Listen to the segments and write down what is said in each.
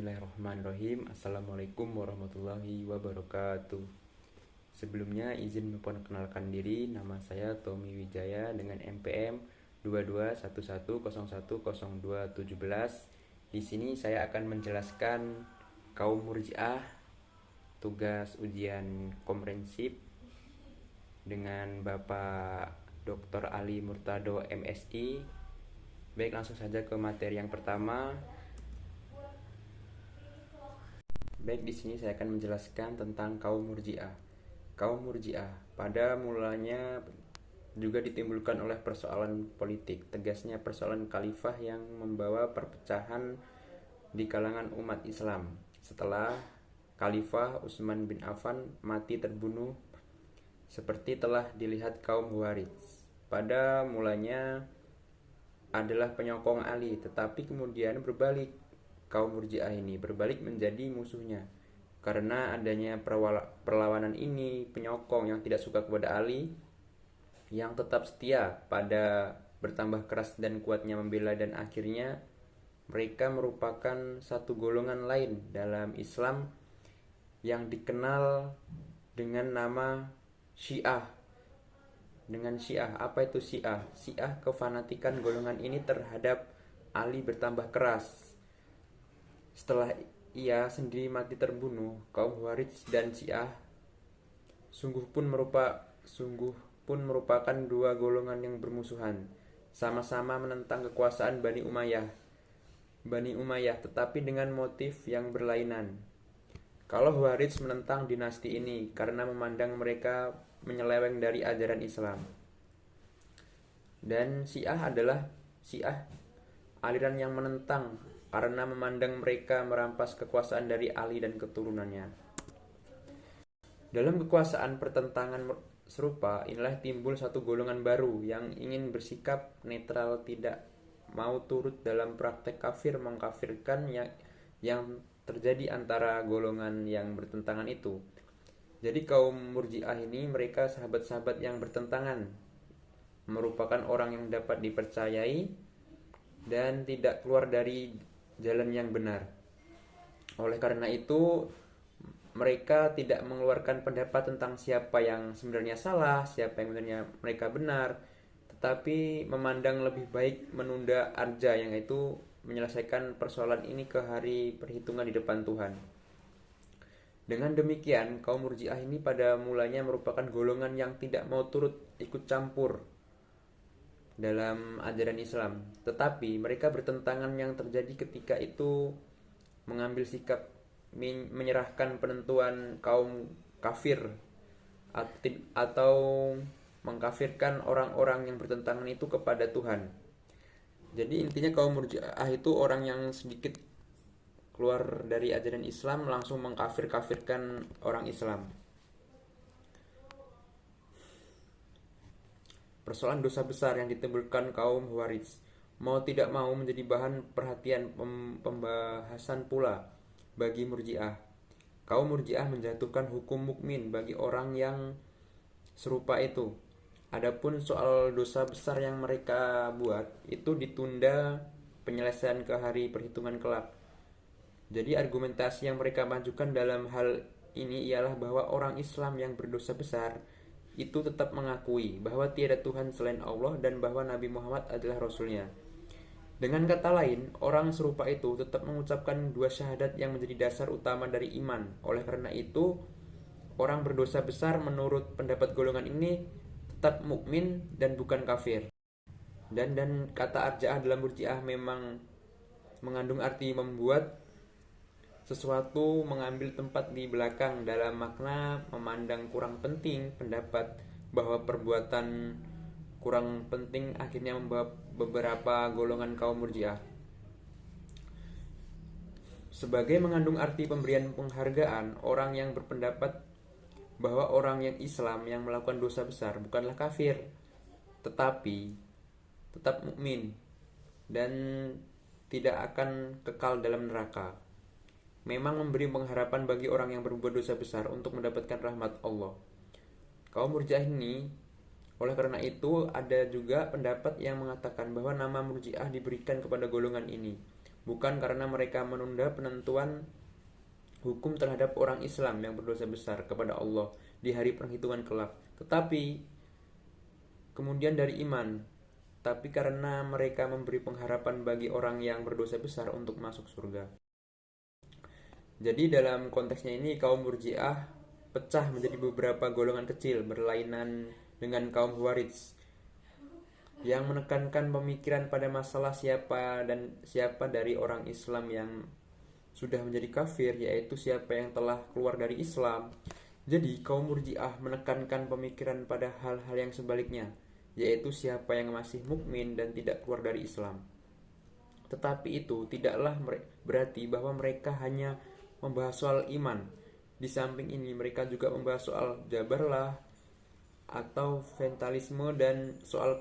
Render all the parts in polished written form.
Bismillahirrahmanirrahim. Assalamualaikum warahmatullahi wabarakatuh. Sebelumnya izin memperkenalkan diri. Nama saya Tommy Wijaya dengan NPM 2211010217. Di sini saya akan menjelaskan kaum Murji'ah, tugas ujian komprehensif dengan Bapak Dr. Ali Murtado MSI. Baik, langsung saja ke materi yang pertama. Baik, di sini saya akan menjelaskan tentang kaum Murji'ah. Kaum Murji'ah pada mulanya juga ditimbulkan oleh persoalan politik, tegasnya persoalan khalifah yang membawa perpecahan di kalangan umat Islam. Setelah Khalifah Utsman bin Affan mati terbunuh, seperti telah dilihat kaum Khawarij. Pada mulanya adalah penyokong Ali, tetapi kemudian berbalik. Kaum Murji'ah ini berbalik menjadi musuhnya. Karena adanya perlawanan ini, penyokong yang tidak suka kepada Ali, yang tetap setia pada bertambah keras dan kuatnya membela, dan akhirnya mereka merupakan satu golongan lain dalam Islam yang dikenal dengan nama Syiah. Dengan Syiah, apa itu Syiah? Syiah kefanatikan golongan ini terhadap Ali bertambah keras. Setelah ia sendiri mati terbunuh, kaum Khawarij dan Syiah sungguh pun merupakan dua golongan yang bermusuhan, sama-sama menentang kekuasaan Bani Umayyah, tetapi dengan motif yang berlainan. Kalau Khawarij menentang dinasti ini karena memandang mereka menyeleweng dari ajaran Islam, dan Syiah aliran yang menentang karena memandang mereka merampas kekuasaan dari Ali dan keturunannya. Dalam kekuasaan pertentangan serupa, inilah timbul satu golongan baru yang ingin bersikap netral, tidak mau turut dalam praktek kafir mengkafirkan yang terjadi antara golongan yang bertentangan itu. Jadi kaum Murji'ah ini mereka sahabat-sahabat yang bertentangan, merupakan orang yang dapat dipercayai dan tidak keluar dari jalan yang benar. Oleh karena itu, mereka tidak mengeluarkan pendapat tentang siapa yang sebenarnya salah, siapa yang sebenarnya mereka benar, tetapi memandang lebih baik menunda arja, yang itu menyelesaikan persoalan ini ke hari perhitungan di depan Tuhan. Dengan demikian, kaum Murji'ah ini pada mulanya merupakan golongan yang tidak mau turut ikut campur dalam ajaran Islam, tetapi mereka bertentangan yang terjadi ketika itu mengambil sikap menyerahkan penentuan kaum kafir atau mengkafirkan orang-orang yang bertentangan itu kepada Tuhan. Jadi intinya kaum Murji'ah itu orang yang sedikit keluar dari ajaran Islam langsung mengkafir-kafirkan orang Islam. Persoalan dosa besar yang ditimbulkan kaum Khawarij mau tidak mau menjadi bahan perhatian pembahasan pula bagi Murji'ah. Kaum Murji'ah menjatuhkan hukum mukmin bagi orang yang serupa itu. Adapun soal dosa besar yang mereka buat itu ditunda penyelesaian ke hari perhitungan kelak. Jadi argumentasi yang mereka majukan dalam hal ini ialah bahwa orang Islam yang berdosa besar itu tetap mengakui bahwa tiada Tuhan selain Allah dan bahwa Nabi Muhammad adalah Rasulnya. Dengan kata lain, orang serupa itu tetap mengucapkan dua syahadat yang menjadi dasar utama dari iman. Oleh karena itu, orang berdosa besar menurut pendapat golongan ini tetap mukmin dan bukan kafir. Dan kata arja'ah dalam Murji'ah memang mengandung arti membuat sesuatu mengambil tempat di belakang, dalam makna memandang kurang penting pendapat bahwa perbuatan kurang penting akhirnya membawa beberapa golongan kaum Murji'ah. Sebagai mengandung arti pemberian penghargaan, orang yang berpendapat bahwa orang yang Islam yang melakukan dosa besar bukanlah kafir, tetapi tetap mukmin dan tidak akan kekal dalam neraka, memang memberi pengharapan bagi orang yang berbuat dosa besar untuk mendapatkan rahmat Allah. Kaum Murji'ah ini, oleh karena itu, ada juga pendapat yang mengatakan bahwa nama Murji'ah diberikan kepada golongan ini bukan karena mereka menunda penentuan hukum terhadap orang Islam yang berdosa besar kepada Allah di hari penghitungan kelak, tetapi kemudian dari iman, tapi karena mereka memberi pengharapan bagi orang yang berdosa besar untuk masuk surga. Jadi dalam konteksnya ini kaum Murji'ah pecah menjadi beberapa golongan kecil berlainan dengan kaum Khawarij yang menekankan pemikiran pada masalah siapa dari orang Islam yang sudah menjadi kafir, yaitu siapa yang telah keluar dari Islam. Jadi kaum Murji'ah menekankan pemikiran pada hal-hal yang sebaliknya, yaitu siapa yang masih mukmin dan tidak keluar dari Islam. Tetapi itu tidaklah berarti bahwa mereka hanya membahas soal iman. Di samping ini mereka juga membahas soal jabarlah atau fatalisme dan soal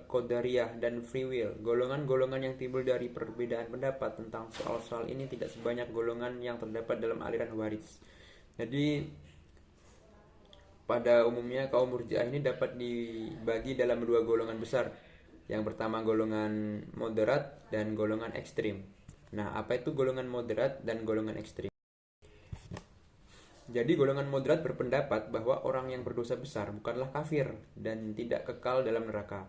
qadariyah dan free will. Golongan-golongan yang timbul dari perbedaan pendapat tentang soal-soal ini tidak sebanyak golongan yang terdapat dalam aliran Khawarij. Jadi pada umumnya kaum Murji'ah ini dapat dibagi dalam dua golongan besar. Yang pertama golongan moderat dan golongan ekstrim. Nah, apa itu golongan moderat dan golongan ekstrim? Jadi golongan moderat berpendapat bahwa orang yang berdosa besar bukanlah kafir dan tidak kekal dalam neraka,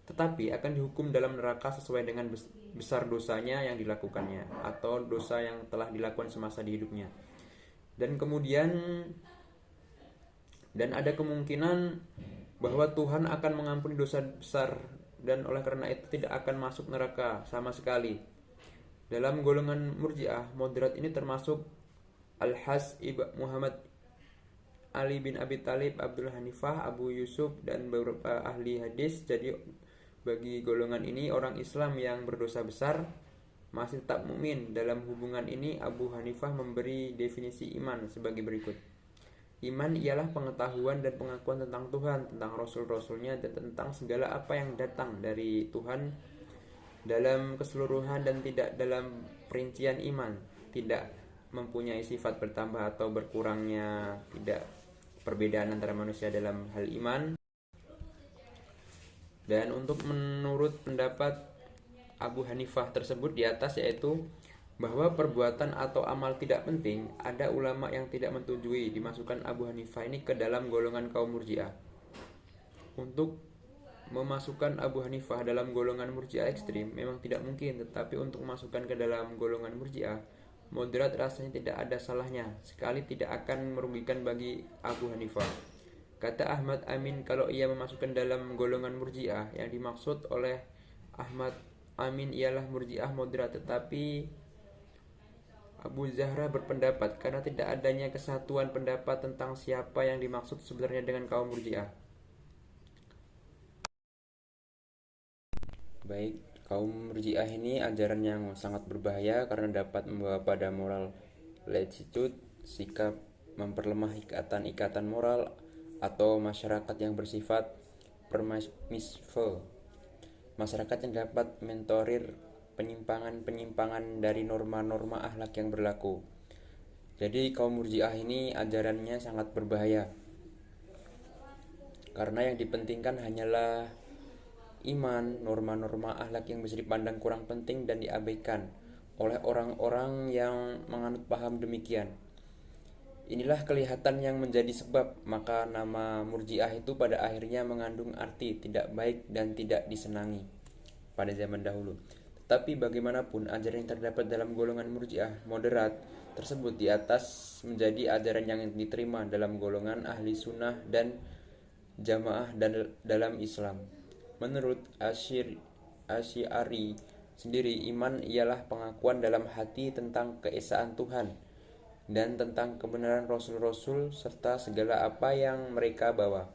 tetapi akan dihukum dalam neraka sesuai dengan besar dosanya yang dilakukannya atau dosa yang telah dilakukan semasa di hidupnya. Dan kemudian ada kemungkinan bahwa Tuhan akan mengampuni dosa besar dan oleh karena itu tidak akan masuk neraka sama sekali. Dalam golongan Murji'ah, moderat ini termasuk Al-Has Muhammad Ali bin Abi Thalib, Abdul Hanifah, Abu Yusuf, dan beberapa ahli hadis. Jadi bagi golongan ini orang Islam yang berdosa besar masih tetap mukmin. Dalam hubungan ini Abu Hanifah memberi definisi iman sebagai berikut. Iman ialah pengetahuan dan pengakuan tentang Tuhan, tentang Rasul-Rasulnya, dan tentang segala apa yang datang dari Tuhan dalam keseluruhan dan tidak dalam perincian iman. Tidak mempunyai sifat bertambah atau berkurangnya, tidak perbedaan antara manusia dalam hal iman. Dan untuk menurut pendapat Abu Hanifah tersebut di atas, yaitu bahwa perbuatan atau amal tidak penting, ada ulama yang tidak menyetujui dimasukkan Abu Hanifah ini ke dalam golongan kaum Murji'ah. Untuk memasukkan Abu Hanifah dalam golongan Murji'ah ekstrim memang tidak mungkin, tetapi untuk memasukkan ke dalam golongan Murji'ah moderat rasanya tidak ada salahnya, sekali tidak akan merugikan bagi Abu Hanifah. Kata Ahmad Amin, kalau ia memasukkan dalam golongan Murji'ah, yang dimaksud oleh Ahmad Amin ialah Murji'ah moderat. Tetapi Abu Zahra berpendapat karena tidak adanya kesatuan pendapat tentang siapa yang dimaksud sebenarnya dengan kaum Murji'ah. Baik, kaum Murji'ah ini ajaran yang sangat berbahaya karena dapat membawa pada moral latitude, sikap memperlemah ikatan-ikatan moral, atau masyarakat yang bersifat permissive, masyarakat yang dapat mentorir penyimpangan-penyimpangan dari norma-norma akhlak yang berlaku. Jadi kaum Murji'ah ini ajarannya sangat berbahaya karena yang dipentingkan hanyalah iman, norma-norma akhlak yang bisa dipandang kurang penting dan diabaikan oleh orang-orang yang menganut paham demikian. Inilah kelihatan yang menjadi sebab maka nama Murji'ah itu pada akhirnya mengandung arti tidak baik dan tidak disenangi pada zaman dahulu. Tetapi bagaimanapun ajaran yang terdapat dalam golongan Murji'ah moderat tersebut di atas menjadi ajaran yang diterima dalam golongan ahli sunnah dan jamaah dan dalam Islam. Menurut Asy'ari sendiri, iman ialah pengakuan dalam hati tentang keesaan Tuhan dan tentang kebenaran Rasul-Rasul serta segala apa yang mereka bawa.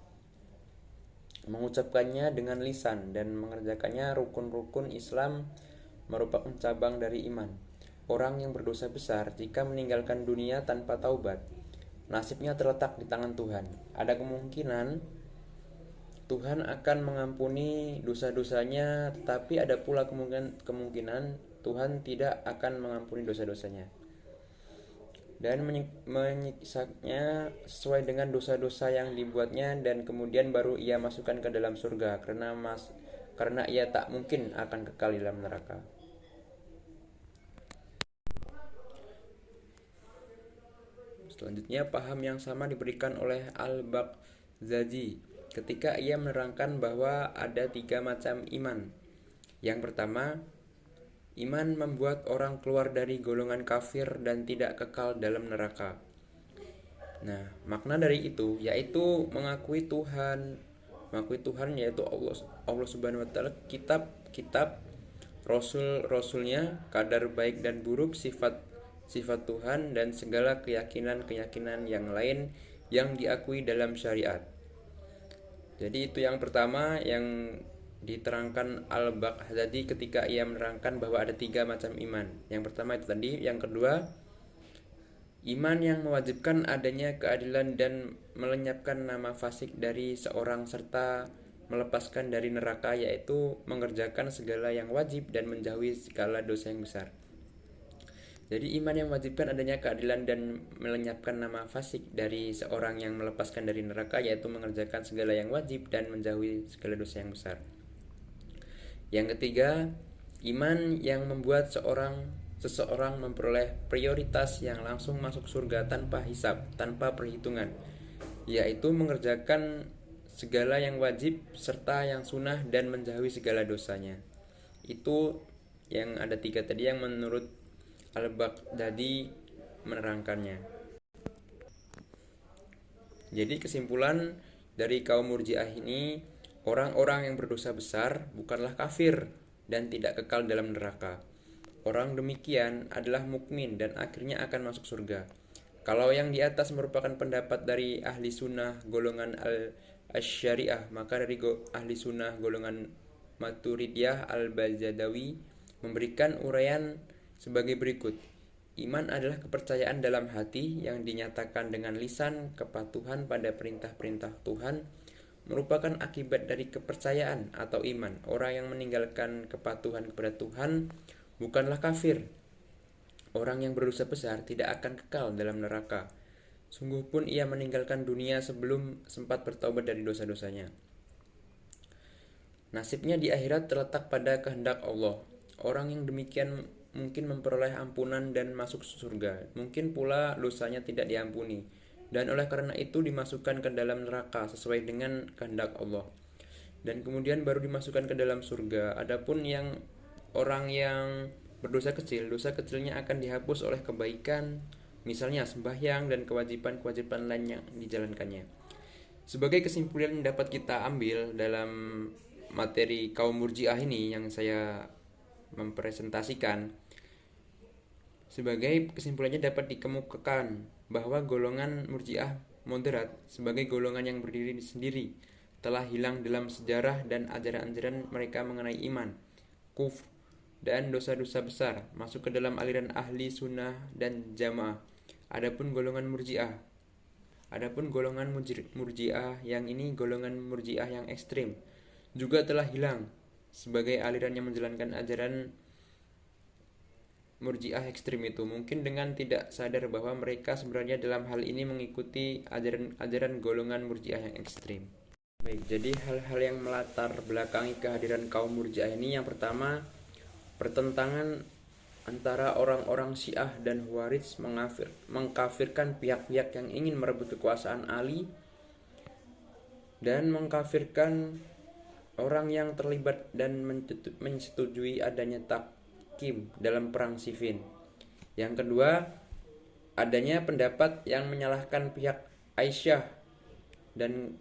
Mengucapkannya dengan lisan dan mengerjakannya rukun-rukun Islam merupakan cabang dari iman. Orang yang berdosa besar jika meninggalkan dunia tanpa taubat, nasibnya terletak di tangan Tuhan. Ada kemungkinan Tuhan akan mengampuni dosa-dosanya, tetapi ada pula kemungkinan Tuhan tidak akan mengampuni dosa-dosanya dan menyiksanya sesuai dengan dosa-dosa yang dibuatnya, dan kemudian baru ia masukkan ke dalam surga karena ia tak mungkin akan kekal di dalam neraka. Selanjutnya, paham yang sama diberikan oleh Al-Baghdadi ketika ia menerangkan bahwa ada 3 macam iman. Yang pertama, iman membuat orang keluar dari golongan kafir dan tidak kekal dalam neraka. Nah, makna dari itu yaitu mengakui Tuhan yaitu Allah Subhanahu wa taala, kitab, rasul-rasulnya, kadar baik dan buruk, sifat Tuhan, dan segala keyakinan yang lain yang diakui dalam syariat. Jadi itu yang pertama yang diterangkan Al-Baghdadi ketika ia menerangkan bahwa ada 3 macam iman. Yang pertama itu tadi. Yang kedua, iman yang mewajibkan adanya keadilan dan melenyapkan nama fasik dari seorang serta melepaskan dari neraka, yaitu mengerjakan segala yang wajib dan menjauhi segala dosa yang besar. Jadi iman yang mewajibkan adanya keadilan dan melenyapkan nama fasik dari seorang yang melepaskan dari neraka, yaitu mengerjakan segala yang wajib dan menjauhi segala dosa yang besar. Yang ketiga, iman yang membuat seseorang memperoleh prioritas yang langsung masuk surga tanpa hisab, tanpa perhitungan, yaitu mengerjakan segala yang wajib serta yang sunnah dan menjauhi segala dosanya. Itu yang ada 3 tadi yang menurut Al-Baghdadi menerangkannya. Jadi kesimpulan dari kaum Murji'ah ini, orang-orang yang berdosa besar bukanlah kafir dan tidak kekal dalam neraka. Orang demikian adalah mukmin dan akhirnya akan masuk surga. Kalau yang di atas merupakan pendapat dari ahli sunnah golongan al-Asy'ariyah, maka dari ahli sunnah golongan Maturidiyah Al-Bajadawi memberikan uraian sebagai berikut. Iman adalah kepercayaan dalam hati yang dinyatakan dengan lisan. Kepatuhan pada perintah-perintah Tuhan merupakan akibat dari kepercayaan atau iman. Orang yang meninggalkan kepatuhan kepada Tuhan bukanlah kafir. Orang yang berdosa besar tidak akan kekal dalam neraka. Sungguh pun ia meninggalkan dunia sebelum sempat bertaubat dari dosa-dosanya. Nasibnya di akhirat terletak pada kehendak Allah. Orang yang demikian mungkin memperoleh ampunan dan masuk surga, mungkin pula dosanya tidak diampuni, dan oleh karena itu dimasukkan ke dalam neraka sesuai dengan kehendak Allah, dan kemudian baru dimasukkan ke dalam surga. Adapun orang yang berdosa kecil, dosa kecilnya akan dihapus oleh kebaikan, misalnya sembahyang dan kewajiban-kewajiban lain yang dijalankannya. Sebagai kesimpulan yang dapat kita ambil dalam materi kaum Murji'ah ini yang saya mempresentasikan, sebagai kesimpulannya dapat dikemukakan bahwa golongan Murji'ah moderat sebagai golongan yang berdiri sendiri telah hilang dalam sejarah dan ajaran-ajaran mereka mengenai iman, kufur, dan dosa-dosa besar masuk ke dalam aliran ahli sunnah dan jamaah. Adapun golongan Murji'ah yang ini golongan Murji'ah yang ekstrim juga telah hilang sebagai aliran yang menjalankan ajaran Murji'ah ekstrim itu, mungkin dengan tidak sadar bahwa mereka sebenarnya dalam hal ini mengikuti ajaran golongan Murji'ah yang ekstrim. Baik, jadi hal-hal yang melatar belakangi kehadiran kaum Murji'ah ini, yang pertama, pertentangan antara orang-orang Syiah dan Khawarij mengkafirkan pihak-pihak yang ingin merebut kekuasaan Ali dan mengkafirkan orang yang terlibat dan menyetujui adanya tahkim dalam perang Siffin. Yang kedua, adanya pendapat yang menyalahkan pihak Aisyah dan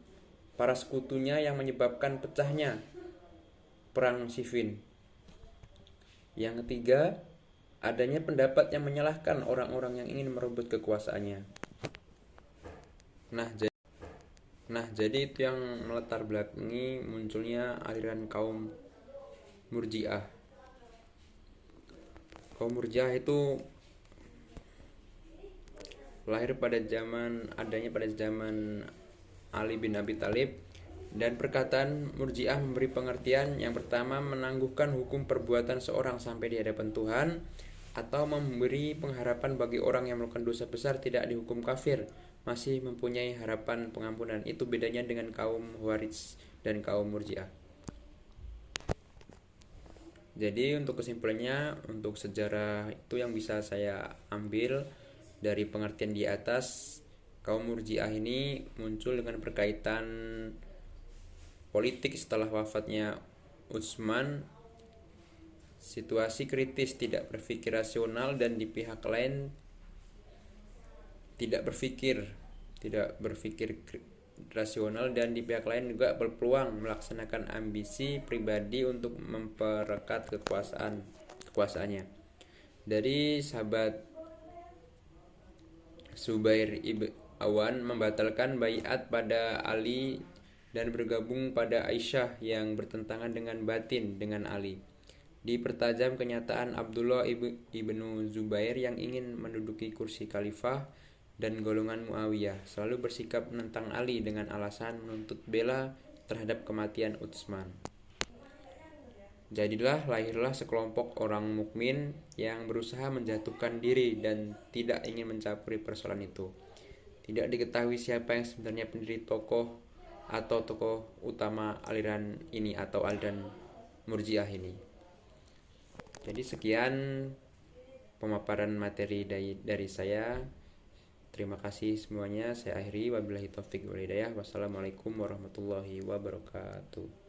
para sekutunya yang menyebabkan pecahnya perang Siffin. Yang ketiga, adanya pendapat yang menyalahkan orang-orang yang ingin merebut kekuasaannya. Nah, jadi itu yang melatar belakangi munculnya aliran kaum Murji'ah. Kaum Murji'ah itu lahir pada zaman Ali bin Abi Thalib, dan perkataan Murji'ah memberi pengertian yang pertama, menangguhkan hukum perbuatan seorang sampai di hadapan Tuhan, atau memberi pengharapan bagi orang yang melakukan dosa besar tidak dihukum kafir, masih mempunyai harapan pengampunan. Itu bedanya dengan kaum Khawarij dan kaum Murji'ah. Jadi untuk kesimpulannya, untuk sejarah itu yang bisa saya ambil Dari pengertian di atas, kaum Murji'ah ini muncul dengan berkaitan politik setelah wafatnya Utsman. Situasi kritis, tidak berpikir rasional, dan di pihak lain tidak berpikir rasional, dan di pihak lain juga berpeluang melaksanakan ambisi pribadi untuk memperekat kekuasaannya. Dari sahabat Zubair ibn Awan membatalkan baiat pada Ali dan bergabung pada Aisyah yang bertentangan dengan batin dengan Ali. Dipertajam kenyataan Abdullah ibnu Zubair yang ingin menduduki kursi khalifah, dan golongan Muawiyah selalu bersikap menentang Ali dengan alasan menuntut bela terhadap kematian Utsman. Lahirlah sekelompok orang mukmin yang berusaha menjatuhkan diri dan tidak ingin mencampuri persoalan itu. Tidak diketahui siapa yang sebenarnya pendiri tokoh utama aliran ini atau aliran Murji'ah ini. Jadi sekian pemaparan materi dari saya. Terima kasih semuanya. Saya akhiri, wabillahi taufik wal hidayah. Wassalamualaikum warahmatullahi wabarakatuh.